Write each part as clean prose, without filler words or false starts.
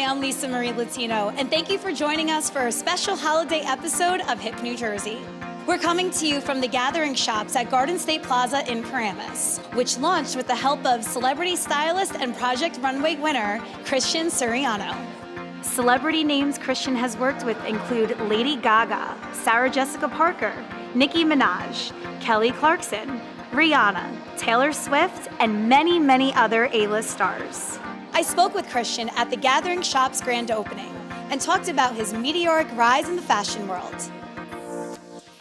Hi, I'm Lisa Marie Latino, and thank you for joining us for a special holiday episode of Hip New Jersey. We're coming to you from the Gathering Shops at Garden State Plaza in Paramus, which launched with the help of celebrity stylist and Project Runway winner, Christian Siriano. Celebrity names Christian has worked with include Lady Gaga, Sarah Jessica Parker, Nicki Minaj, Kelly Clarkson, Rihanna, Taylor Swift, and many, many other A-list stars. I spoke with Christian at the Gathering Shops grand opening and talked about his meteoric rise in the fashion world.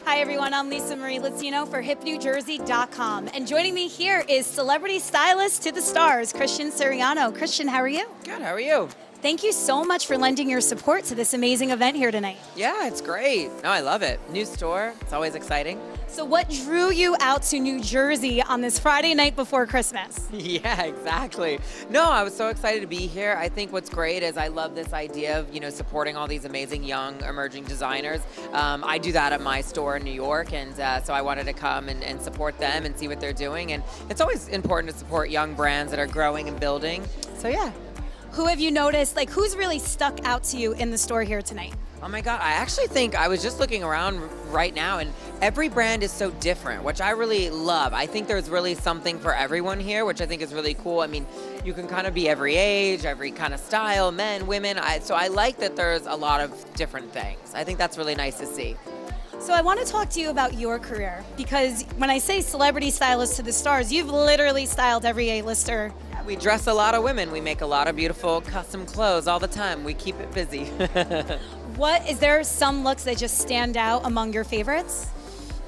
Hi everyone, I'm Lisa Marie Latino for HipNewJersey.com, and joining me here is celebrity stylist to the stars, Christian Siriano. Christian, how are you? Good, how are you? Thank you so much for lending your support to this amazing event here tonight. Yeah, it's great. No, I love it. New store, it's always exciting. So what drew you out to New Jersey on this Friday night before Christmas? Yeah, exactly. No, I was so excited to be here. I think what's great is I love this idea of, supporting all these amazing young emerging designers. I do that at my store in New York, and so I wanted to come and support them and see what they're doing. And it's always important to support young brands that are growing and building. So yeah. Who have you noticed, who's really stuck out to you in the store here tonight? Oh my God, I actually think I was just looking around right now, and every brand is so different, which I really love. I think there's really something for everyone here, which I think is really cool. I mean, you can kind of be every age, every kind of style, men, women. So I like that there's a lot of different things. I think that's really nice to see. So I want to talk to you about your career, because when I say celebrity stylist to the stars, you've literally styled every A-lister. We dress a lot of women. We make a lot of beautiful custom clothes all the time. We keep it busy. Is there some looks that just stand out among your favorites?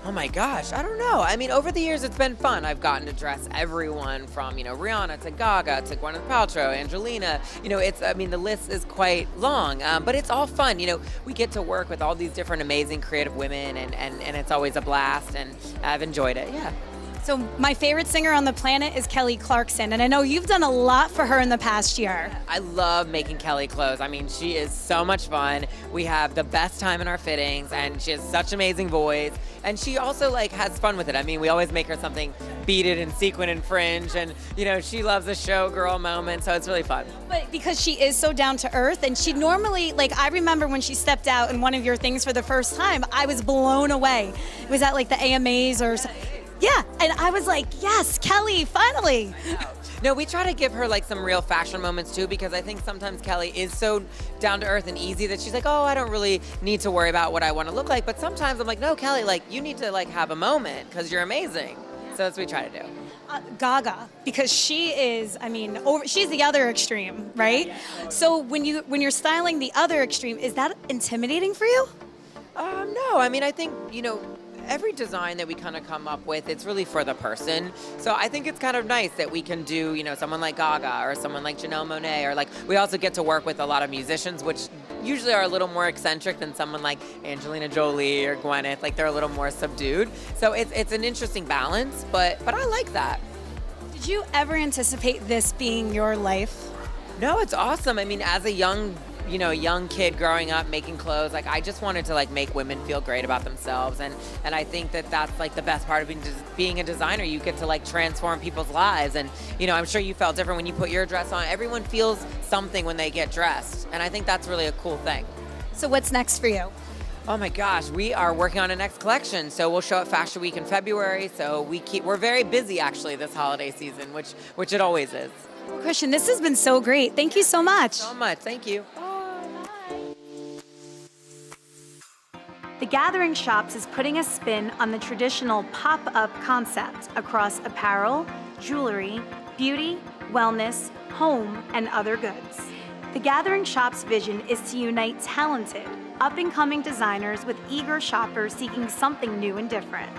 Oh my gosh, I don't know. I mean, over the years, it's been fun. I've gotten to dress everyone from, Rihanna to Gaga to Gwyneth Paltrow, Angelina. The list is quite long, but it's all fun. We get to work with all these different amazing creative women, and it's always a blast, and I've enjoyed it, yeah. So my favorite singer on the planet is Kelly Clarkson, and I know you've done a lot for her in the past year. I love making Kelly clothes. I mean, she is so much fun. We have the best time in our fittings, and she has such an amazing voice. And she also has fun with it. I mean, we always make her something beaded and sequin and fringe, and she loves a showgirl moment, so it's really fun. But because she is so down to earth, and she normally, I remember when she stepped out in one of your things for the first time, I was blown away. It was at the AMAs or something. Yeah, and I was like, yes, Kelly, finally. No, we try to give her some real fashion moments too, because I think sometimes Kelly is so down to earth and easy that she's like, oh, I don't really need to worry about what I want to look like. But sometimes I'm like, no, Kelly, you need to have a moment because you're amazing. So that's what we try to do. Gaga, because she is, she's the other extreme, right? So when you're styling the other extreme, is that intimidating for you? No, I think, every design that we kind of come up with, it's really for the person. So I think it's kind of nice that we can do, someone like Gaga or someone like Janelle Monáe, or we also get to work with a lot of musicians, which usually are a little more eccentric than someone like Angelina Jolie or Gwyneth. They're a little more subdued. So it's an interesting balance, but I like that. Did you ever anticipate this being your life? No, it's awesome. As a young kid growing up making clothes, I just wanted to make women feel great about themselves, and I think that that's the best part of being a designer. You get to transform people's lives, and I'm sure you felt different when you put your dress on. Everyone feels something when they get dressed, and I think that's really a cool thing. So what's next for you? Oh my gosh, we are working on a next collection. So we'll show at Fashion Week in February. So we're very busy actually this holiday season, which it always is. Well, Christian, this has been so great. Thank you so much. So much. Thank you. The Gathering Shops is putting a spin on the traditional pop-up concept across apparel, jewelry, beauty, wellness, home, and other goods. The Gathering Shops' vision is to unite talented, up-and-coming designers with eager shoppers seeking something new and different.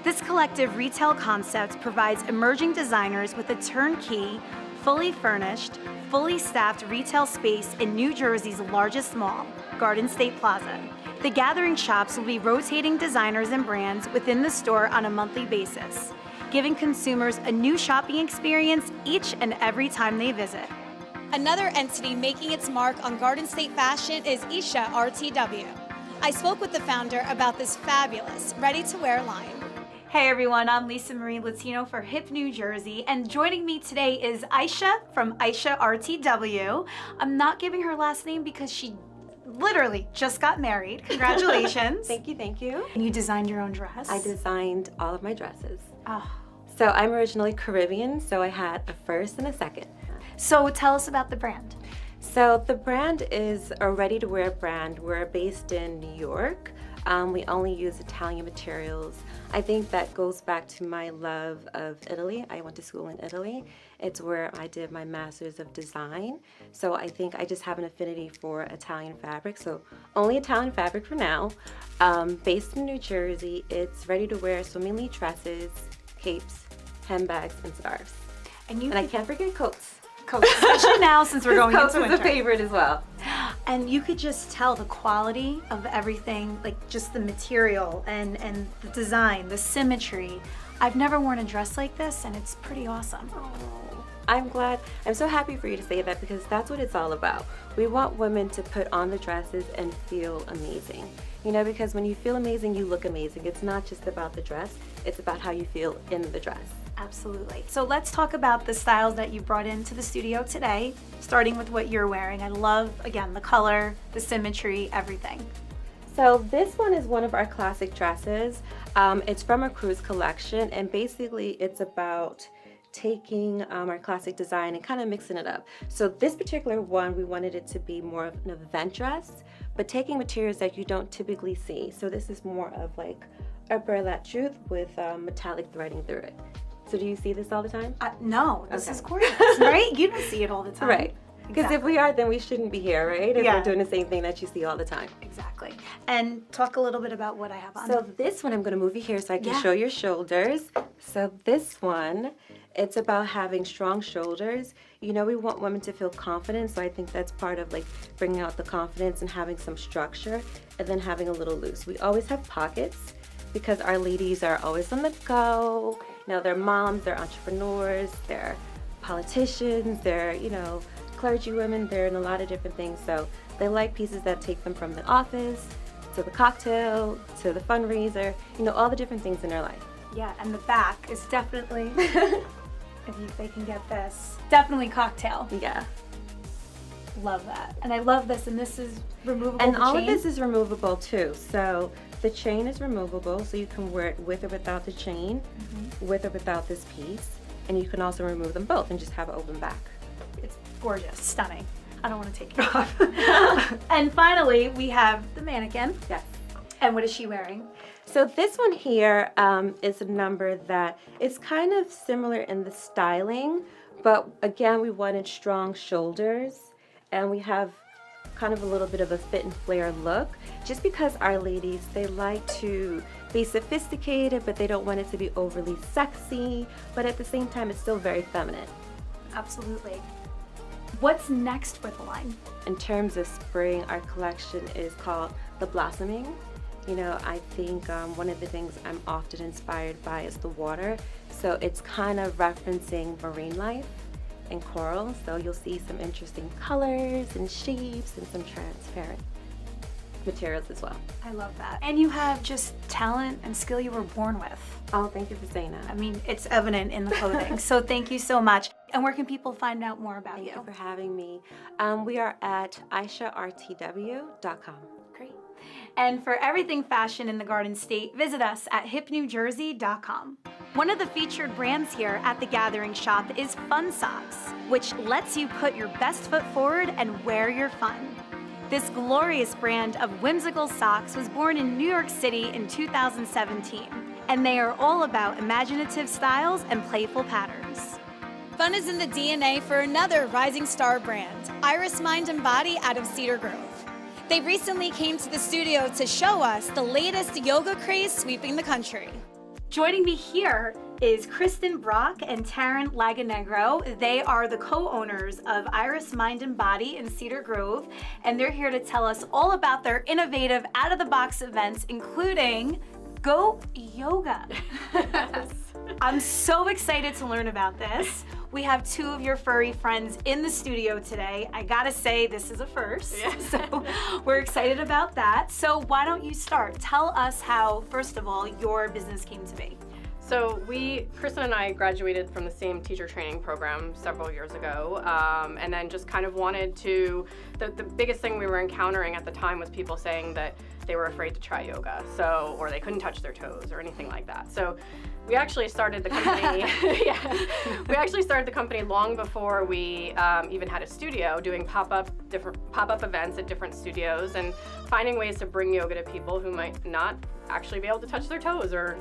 This collective retail concept provides emerging designers with a turnkey, fully furnished, fully staffed retail space in New Jersey's largest mall, Garden State Plaza. The Gathering Shops will be rotating designers and brands within the store on a monthly basis, giving consumers a new shopping experience each and every time they visit. Another entity making its mark on Garden State fashion is Aisha RTW. I spoke with the founder about this fabulous, ready-to-wear line. Hey everyone, I'm Lisa Marie Latino for HIP New Jersey, and joining me today is Aisha from Aisha RTW. I'm not giving her last name because she literally just got married. Congratulations. Thank you. And you designed your own dress? I designed all of my dresses. Oh. So I'm originally Caribbean, so I had a first and a second. So tell us about the brand. So the brand is a ready-to-wear brand. We're based in New York. We only use Italian materials. I think that goes back to my love of Italy. I went to school in Italy. It's where I did my master's of design. So I think I just have an affinity for Italian fabric. So only Italian fabric for now. Based in New Jersey, it's ready to wear, so mainly dresses, capes, handbags, and scarves. And I can't forget coats. Coats, especially now since we're going coats into winter. is a favorite as well. And you could just tell the quality of everything, like just the material and the design, the symmetry. I've never worn a dress like this, and it's pretty awesome. Oh, I'm glad. I'm so happy for you to say that, because that's what it's all about. We want women to put on the dresses and feel amazing. You know, because when you feel amazing, you look amazing. It's not just about the dress, it's about how you feel in the dress. Absolutely. So let's talk about the styles that you brought into the studio today, starting with what you're wearing. I love, again, the color, the symmetry, everything. So this one is one of our classic dresses. It's from a cruise collection, and basically it's about taking our classic design and kind of mixing it up. So this particular one, we wanted it to be more of an event dress, but taking materials that you don't typically see. So this is more of like a burlap truth with metallic threading through it. So do you see this all the time? No, this Okay. is gorgeous, right? You don't see it all the time. Right. Because if we are, then we shouldn't be here, right? If Yeah. we're doing the same thing that you see all the time. Exactly. And talk a little bit about what I have on. So this one, I'm going to move you here so I can Yeah. show your shoulders. So this one, it's about having strong shoulders. You know, we want women to feel confident, so I think that's part of like bringing out the confidence and having some structure, and then having a little loose. We always have pockets because our ladies are always on the go. You know, they're moms, they're entrepreneurs, they're politicians, they're, you know, clergy women, they're in a lot of different things. So they like pieces that take them from the office to the cocktail to the fundraiser, you know, all the different things in their life. Yeah, and the back is definitely, if they can get this, definitely cocktail. Yeah. Love that. And I love this, and this is removable. And the all chain. of this is removable too. So the chain is removable, so you can wear it with or without the chain, with or without this piece. And you can also remove them both and just have an open back. It's gorgeous, stunning. I don't want to take it off. And finally, we have the mannequin. Yes. And what is she wearing? So this one here is a number that is kind of similar in the styling, but again, we wanted strong shoulders, and we have kind of a little bit of a fit and flare look, just because our ladies, they like to be sophisticated, but they don't want it to be overly sexy, but at the same time, it's still very feminine. Absolutely. What's next for the line? In terms of spring, our collection is called The Blossoming. You know, I think one of the things I'm often inspired by is the water. So it's kind of referencing marine life and coral. So you'll see some interesting colors and shapes and some transparent materials as well. I love that. And you have just talent and skill you were born with. Oh, thank you for saying I that. mean, it's evident in the clothing. So thank you so much. And where can people find out more about Thank you for having me. We are at AishaRTW.com. Great. And for everything fashion in the Garden State, visit us at hipnewjersey.com. One of the featured brands here at the Gathering Shop is Fun Socks, which lets you put your best foot forward and wear your fun. This glorious brand of whimsical socks was born in New York City in 2017, and they are all about imaginative styles and playful patterns. Fun is in the DNA for another rising star brand, Iris Mind+Body out of Cedar Grove. They recently came to the studio to show us the latest yoga craze sweeping the country. Joining me here is Kristen Brock and Taryn Laganegro. They are the co-owners of Iris Mind+Body in Cedar Grove, and they're here to tell us all about their innovative out-of-the-box events, including Goat Yoga. I'm so excited to learn about this. We have two of your furry friends in the studio today. I gotta say, this is a first. So we're excited about that. So why don't you start? Tell us how, first of all, your business came to be. So Kristen and I graduated from the same teacher training program several years ago, and then just kind of wanted to, the biggest thing we were encountering at the time was people saying that they were afraid to try yoga, or they couldn't touch their toes or anything like that. So we actually started the company, we actually started the company long before we even had a studio, doing pop-up events at different studios and finding ways to bring yoga to people who might not actually be able to touch their toes, or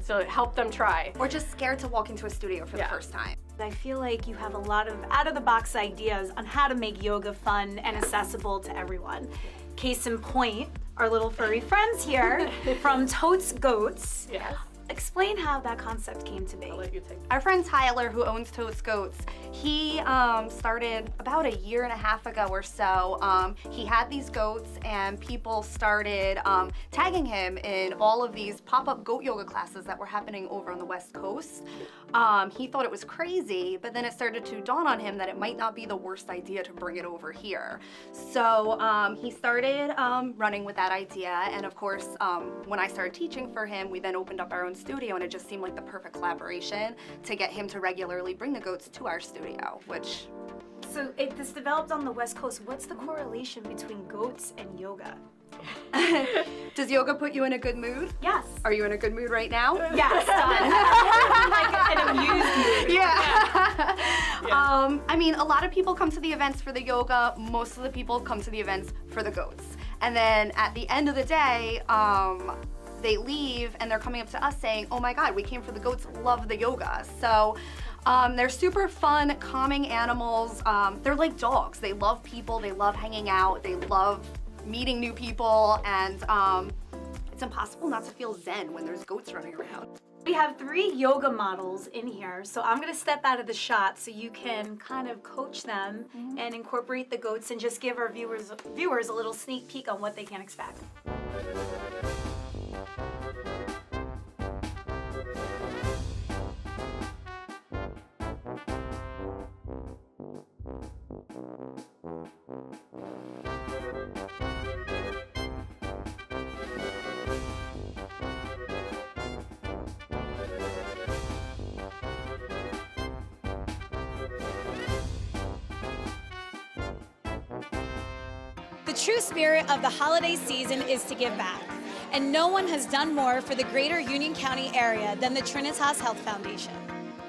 to help them try. Or just scared to walk into a studio for the first time. I feel like you have a lot of out-of-the-box ideas on how to make yoga fun and accessible to everyone. Case in point, our little furry friends here from Totes Goats. Yes. Explain how that concept came to be. I'll let you take Our friend Tyler, who owns Totes Goats, he started about a year and a half ago or so. He had these goats and people started tagging him in all of these pop-up goat yoga classes that were happening over on the West Coast. He thought it was crazy, but then it started to dawn on him that it might not be the worst idea to bring it over here. So he started running with that idea, and of course, when I started teaching for him, we then opened up our own studio, and it just seemed like the perfect collaboration to get him to regularly bring the goats to our studio, which... So this developed on the West Coast. What's the correlation between goats and yoga? Does yoga put you in a good mood? Yes. Are you in a good mood right now? Yes. Like an amused mood. Yeah. I mean, a lot of people come to the events for the yoga. Most of the people come to the events for the goats. And then at the end of the day, they leave and they're coming up to us saying, oh my God, we came for the goats, love the yoga. So they're super fun, calming animals. They're like dogs. They love people, they love hanging out, they love meeting new people, and it's impossible not to feel zen when there's goats running around. We have 3 yoga models in here, so I'm gonna step out of the shot so you can kind of coach them and incorporate the goats and just give our viewers a little sneak peek on what they can expect. The true spirit of the holiday season is to give back. And no one has done more for the greater Union County area than the Trinitas Health Foundation.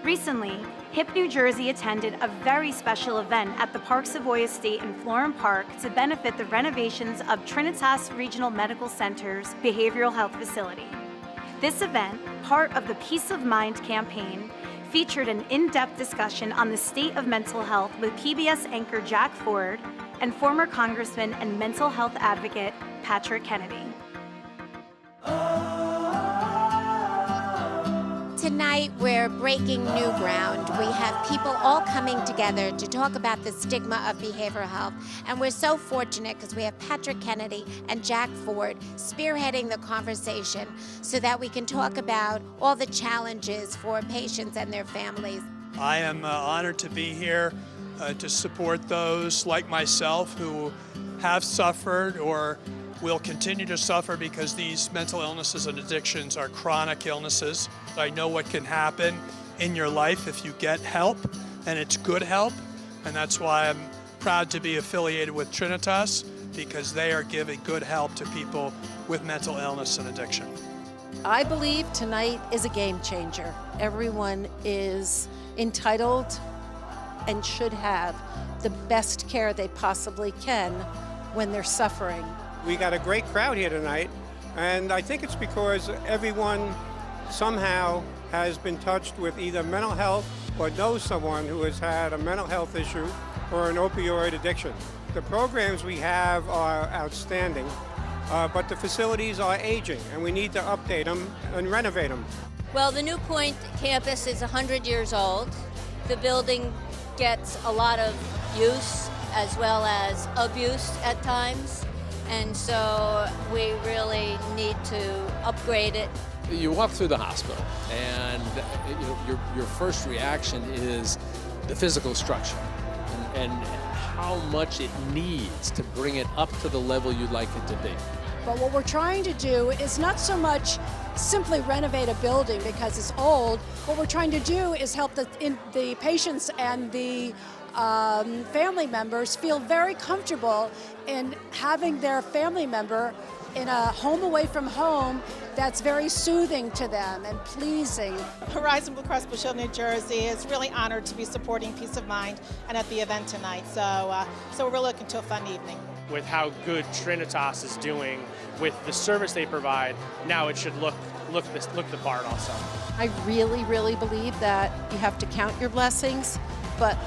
Recently, HIP New Jersey attended a very special event at the Park Savoy Estate in Florham Park to benefit the renovations of Trinitas Regional Medical Center's behavioral health facility. This event, part of the Peace of Mind campaign, featured an in-depth discussion on the state of mental health with PBS anchor Jack Ford and former Congressman and mental health advocate Patrick Kennedy. Tonight, we're breaking new ground. We have people all coming together to talk about the stigma of behavioral health. And we're so fortunate because we have Patrick Kennedy and Jack Ford spearheading the conversation so that we can talk about all the challenges for patients and their families. I am honored to be here to support those like myself who have suffered or will continue to suffer because these mental illnesses and addictions are chronic illnesses. I know what can happen in your life if you get help, and it's good help, and that's why I'm proud to be affiliated with Trinitas, because they are giving good help to people with mental illness and addiction. I believe tonight is a game changer. Everyone is entitled and should have the best care they possibly can when they're suffering. We got a great crowd here tonight, and I think it's because everyone somehow has been touched with either mental health or knows someone who has had a mental health issue or an opioid addiction. The programs we have are outstanding, but the facilities are aging, and we need to update them and renovate them. Well, the New Point campus is 100 years old. The building gets a lot of use as well as abuse at times, and so we really need to upgrade it. You walk through the hospital, and your first reaction is the physical structure and how much it needs to bring it up to the level you'd like it to be. But what we're trying to do is not so much simply renovate a building because it's old. What we're trying to do is help the patients and the family members feel very comfortable in having their family member in a home away from home that's very soothing to them and pleasing. Horizon Blue Cross Blue Shield New Jersey is really honored to be supporting Peace of Mind and at the event tonight. So we're really looking to a fun evening. With how good Trinitas is doing with the service they provide, now it should look the part also. I really, really believe that you have to count your blessings, but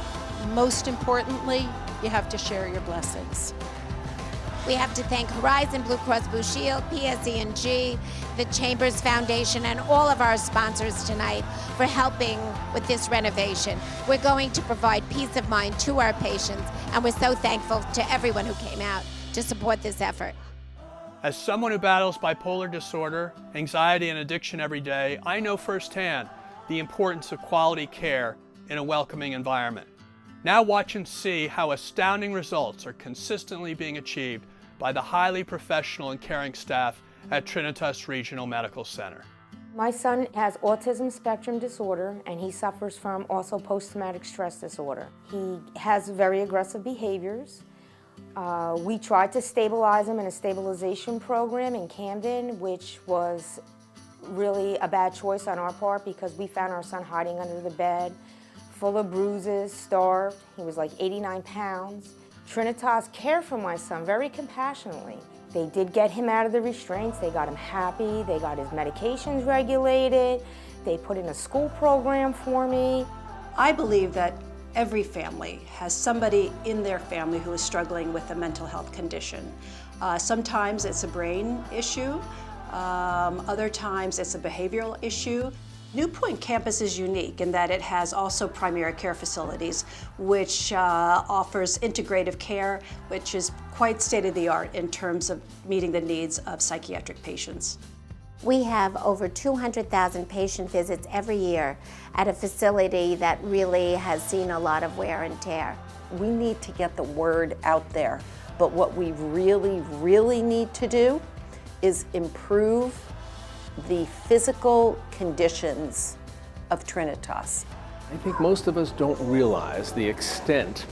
most importantly, you have to share your blessings. We have to thank Horizon Blue Cross Blue Shield, PSE&G, the Chambers Foundation, and all of our sponsors tonight for helping with this renovation. We're going to provide peace of mind to our patients, and we're so thankful to everyone who came out to support this effort. As someone who battles bipolar disorder, anxiety, and addiction every day, I know firsthand the importance of quality care in a welcoming environment. Now watch and see how astounding results are consistently being achieved by the highly professional and caring staff at Trinitas Regional Medical Center. My son has autism spectrum disorder, and he suffers from also post-traumatic stress disorder. He has very aggressive behaviors. We tried to stabilize him in a stabilization program in Camden, which was really a bad choice on our part because we found our son hiding under the bed, full of bruises, starved. He was like 89 pounds. Trinitas cared for my son very compassionately. They did get him out of the restraints. They got him happy. They got his medications regulated. They put in a school program for me. I believe that every family has somebody in their family who is struggling with a mental health condition. Sometimes it's a brain issue. Other times it's a behavioral issue. New Point campus is unique in that it has also primary care facilities, which offers integrative care, which is quite state-of-the-art in terms of meeting the needs of psychiatric patients. We have over 200,000 patient visits every year at a facility that really has seen a lot of wear and tear. We need to get the word out there, but what we really, really need to do is improve the physical conditions of Trinitas. I think most of us don't realize the extent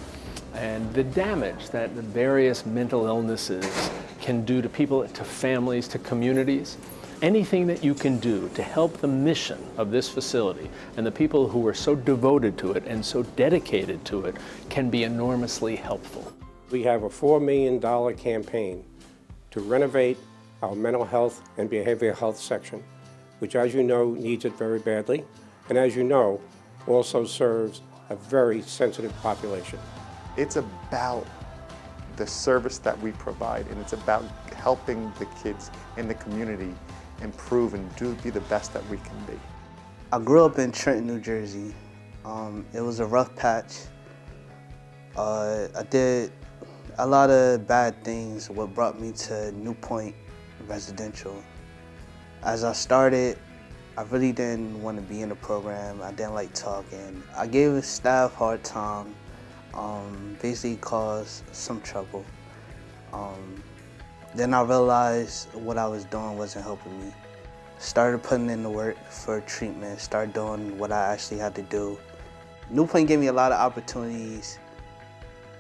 and the damage that the various mental illnesses can do to people, to families, to communities. Anything that you can do to help the mission of this facility and the people who are so devoted to it and so dedicated to it can be enormously helpful. We have a $4 million campaign to renovate our mental health and behavioral health section, which, as you know, needs it very badly, and as you know, also serves a very sensitive population. It's about the service that we provide, and it's about helping the kids in the community improve and be the best that we can be. I grew up in Trenton, New Jersey. It was a rough patch. I did a lot of bad things, what brought me to New Point Residential. As I started, I really didn't want to be in the program. I didn't like talking. I gave the staff a hard time, basically caused some trouble. Then I realized what I was doing wasn't helping me. Started putting in the work for treatment, started doing what I actually had to do. New Point gave me a lot of opportunities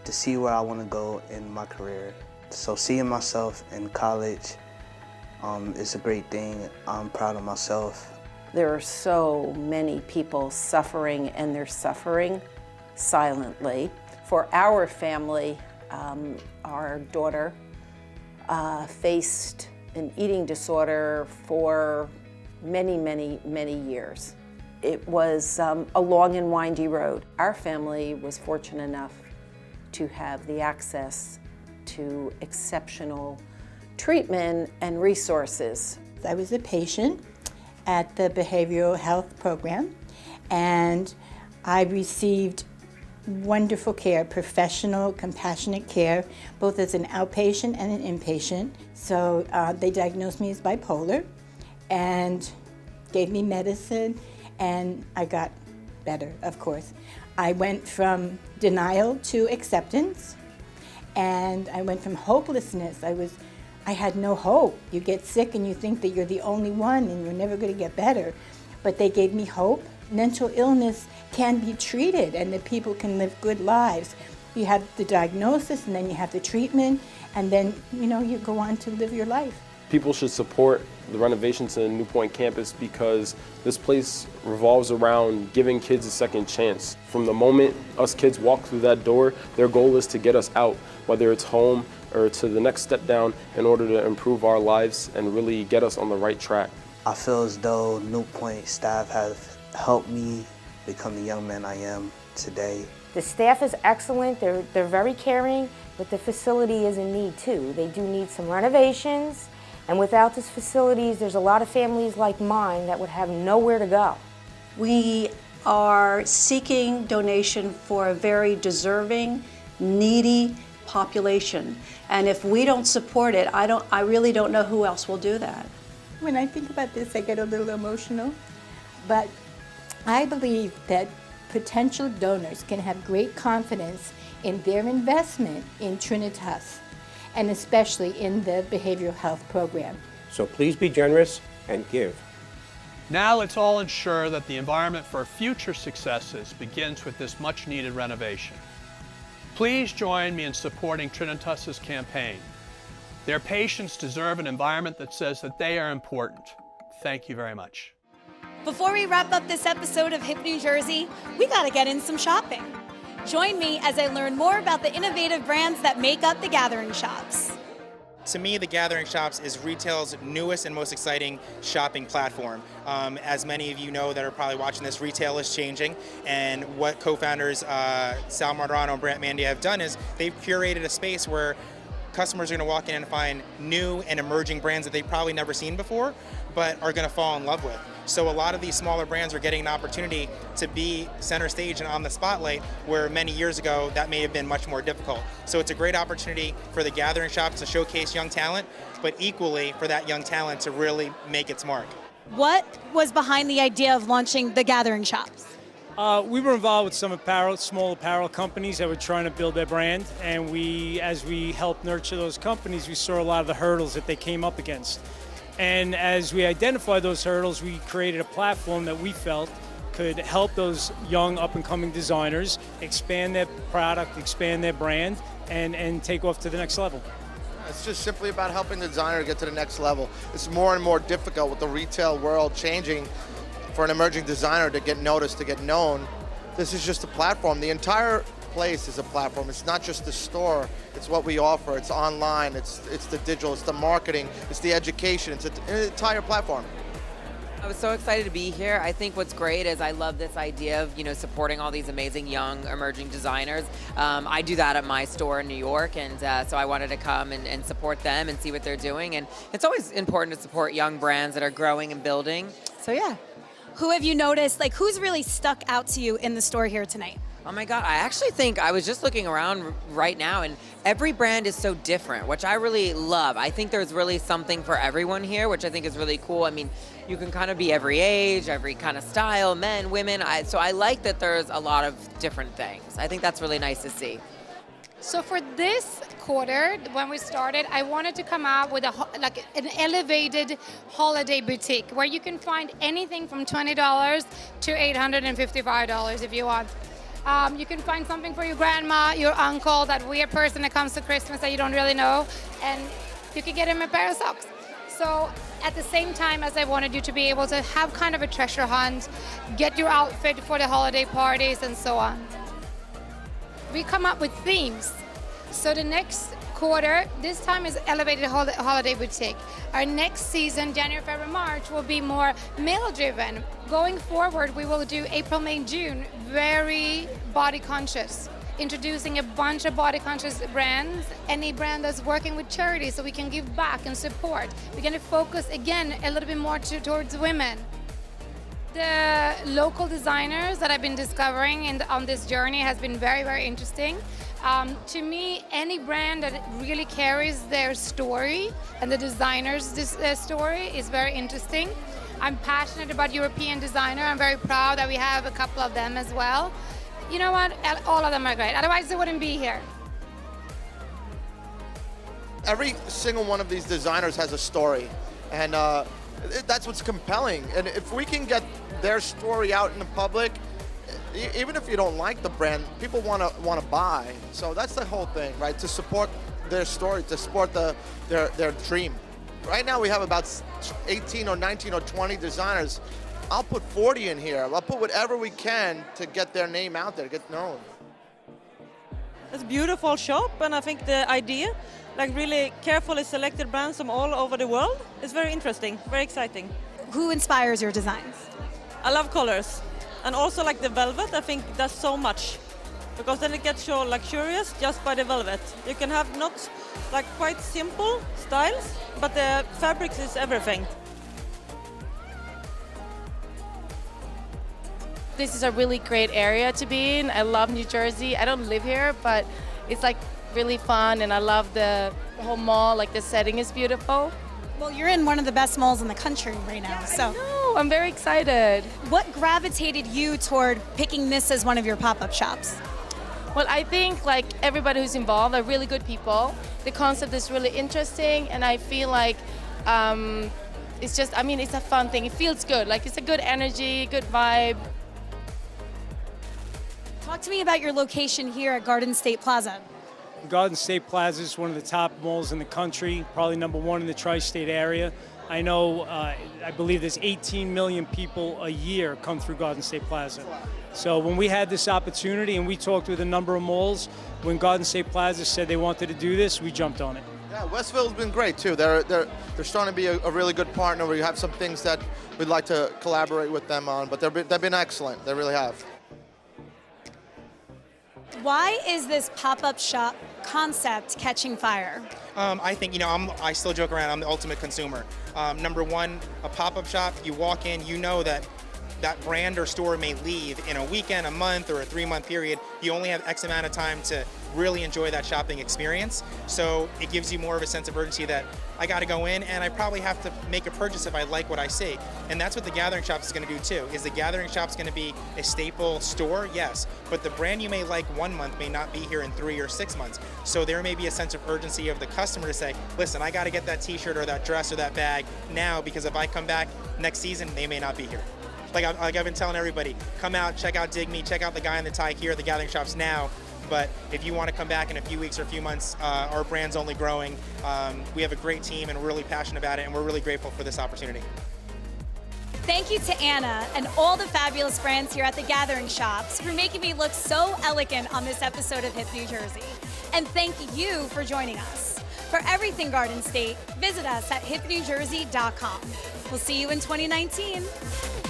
to see where I want to go in my career. So seeing myself in college is a great thing. I'm proud of myself. There are so many people suffering, and they're suffering silently. For our family, our daughter faced an eating disorder for many, many, many years. It was a long and windy road. Our family was fortunate enough to have the access to exceptional treatment and resources. I was a patient at the behavioral health program, and I received wonderful care, professional, compassionate care, both as an outpatient and an inpatient. So they diagnosed me as bipolar and gave me medicine, and I got better, of course. I went from denial to acceptance, and I went from hopelessness. I was I had no hope. You get sick and you think that you're the only one and you're never going to get better. But they gave me hope. Mental illness can be treated and that people can live good lives. You have the diagnosis and then you have the treatment and then, you go on to live your life. People should support the renovations to the New Point campus because this place revolves around giving kids a second chance. From the moment us kids walk through that door, their goal is to get us out, whether it's home or to the next step down, in order to improve our lives and really get us on the right track. I feel as though New Point staff have helped me become the young man I am today. The staff is excellent, they're very caring, but the facility is in need too. They do need some renovations, and without these facilities, there's a lot of families like mine that would have nowhere to go. We are seeking donation for a very deserving, needy population. And if we don't support it, I really don't know who else will do that. When I think about this, I get a little emotional, but I believe that potential donors can have great confidence in their investment in Trinitas, and especially in the behavioral health program. So please be generous and give. Now let's all ensure that the environment for future successes begins with this much-needed renovation. Please join me in supporting Trinitas's campaign. Their patients deserve an environment that says that they are important. Thank you very much. Before we wrap up this episode of Hip New Jersey, we gotta get in some shopping. Join me as I learn more about the innovative brands that make up the Gathering Shops. To me, the Gathering Shops is retail's newest and most exciting shopping platform. As many of you know that are probably watching this, retail is changing, and what co-founders Sal Martorano and Brant Mandia have done is they've curated a space where customers are going to walk in and find new and emerging brands that they've probably never seen before, but are going to fall in love with. So a lot of these smaller brands are getting an opportunity to be center stage and on the spotlight, where many years ago that may have been much more difficult. So it's a great opportunity for the Gathering Shops to showcase young talent, but equally for that young talent to really make its mark. What was behind the idea of launching the Gathering Shops? We were involved with some small apparel companies that were trying to build their brand, and as we helped nurture those companies, we saw a lot of the hurdles that they came up against. And as we identified those hurdles, we created a platform that we felt could help those young up-and-coming designers expand their product, expand their brand, and take off to the next level. It's just simply about helping the designer get to the next level. It's more and more difficult with the retail world changing for an emerging designer to get noticed, to get known. This is just a platform. The entire place is a platform. It's not just the store, it's what we offer. It's online, it's the digital, it's the marketing, it's the education, it's an entire platform. I was so excited to be here. I think what's great is I love this idea of, supporting all these amazing young emerging designers. I do that at my store in New York, and so I wanted to come and support them and see what they're doing. And it's always important to support young brands that are growing and building. So yeah. Who have you noticed, who's really stuck out to you in the store here tonight? Oh my God, I actually think I was just looking around right now, and every brand is so different, which I really love. I think there's really something for everyone here, which I think is really cool. I mean, you can kind of be every age, every kind of style, men, women. So I like that there's a lot of different things. I think that's really nice to see. So for this quarter, when we started, I wanted to come out with an elevated holiday boutique where you can find anything from $20 to $855 if you want. You can find something for your grandma, your uncle, that weird person that comes to Christmas that you don't really know, and you can get him a pair of socks. So at the same time as I wanted you to be able to have kind of a treasure hunt, get your outfit for the holiday parties and so on. We come up with themes. So the next quarter, this time is elevated holiday boutique. Our next season, January, February, March, will be more male-driven. Going forward, we will do April, May, June, very body conscious. Introducing a bunch of body conscious brands, any brand that's working with charity so we can give back and support. We're going to focus again a little bit more towards women. The local designers that I've been discovering on this journey has been very, very interesting. To me, any brand that really carries their story and the designer's story is very interesting. I'm passionate about European designer. I'm very proud that we have a couple of them as well. You know what? All of them are great. Otherwise, they wouldn't be here. every single one of these designers has a story, and that's what's compelling. And if we can get their story out in the public, even if you don't like the brand, people want to buy. So that's the whole thing, right? To support their story, to support their dream. Right now we have about 18 or 19 or 20 designers. I'll put 40 in here. I'll put whatever we can to get their name out there, get known. It's a beautiful shop, and I think the idea, like really carefully selected brands from all over the world, is very interesting, very exciting. Who inspires your designs? I love colors, and also like the velvet, I think does so much, because then it gets so luxurious just by the velvet. You can have not like quite simple styles, but the fabrics is everything. This is a really great area to be in. I love New Jersey. I don't live here, but it's like really fun, and I love the whole mall. Like the setting is beautiful. Well, you're in one of the best malls in the country right now, so. No, I'm very excited. What gravitated you toward picking this as one of your pop-up shops? Well, I think like everybody who's involved are really good people. The concept is really interesting, and I feel like it's just, I mean, it's a fun thing. It feels good. Like it's a good energy, good vibe. Talk to me about your location here at Garden State Plaza. Garden State Plaza is one of the top malls in the country, probably #1 in the tri-state area. I know, I believe there's 18 million people a year come through Garden State Plaza. So when we had this opportunity and we talked with a number of malls, when Garden State Plaza said they wanted to do this, we jumped on it. Yeah, Westfield's been great too. They're starting to be a really good partner. We have some things that we'd like to collaborate with them on, but they've been excellent. They really have. Why is this pop-up shop concept catching fire? I think, I still joke around, I'm the ultimate consumer. Number one, a pop-up shop, you walk in, you know that brand or store may leave in a weekend, a month, or a 3-month period. You only have X amount of time to really enjoy that shopping experience. So it gives you more of a sense of urgency that I got to go in and I probably have to make a purchase if I like what I see. And that's what the Gathering Shop is going to do too. Is the Gathering Shop's going to be a staple store? Yes. But the brand you may like 1 month may not be here in 3 or 6 months. So there may be a sense of urgency of the customer to say, listen, I got to get that t-shirt or that dress or that bag now, because if I come back next season, they may not be here. Like I've been telling everybody, come out, check out DIGMI, check out the guy in the tie here at the Gathering Shops now. But if you want to come back in a few weeks or a few months, our brand's only growing. We have a great team and we're really passionate about it, and we're really grateful for this opportunity. Thank you to Anna and all the fabulous brands here at the Gathering Shops for making me look so elegant on this episode of Hip New Jersey. And thank you for joining us. For everything Garden State, visit us at hipnewjersey.com. We'll see you in 2019.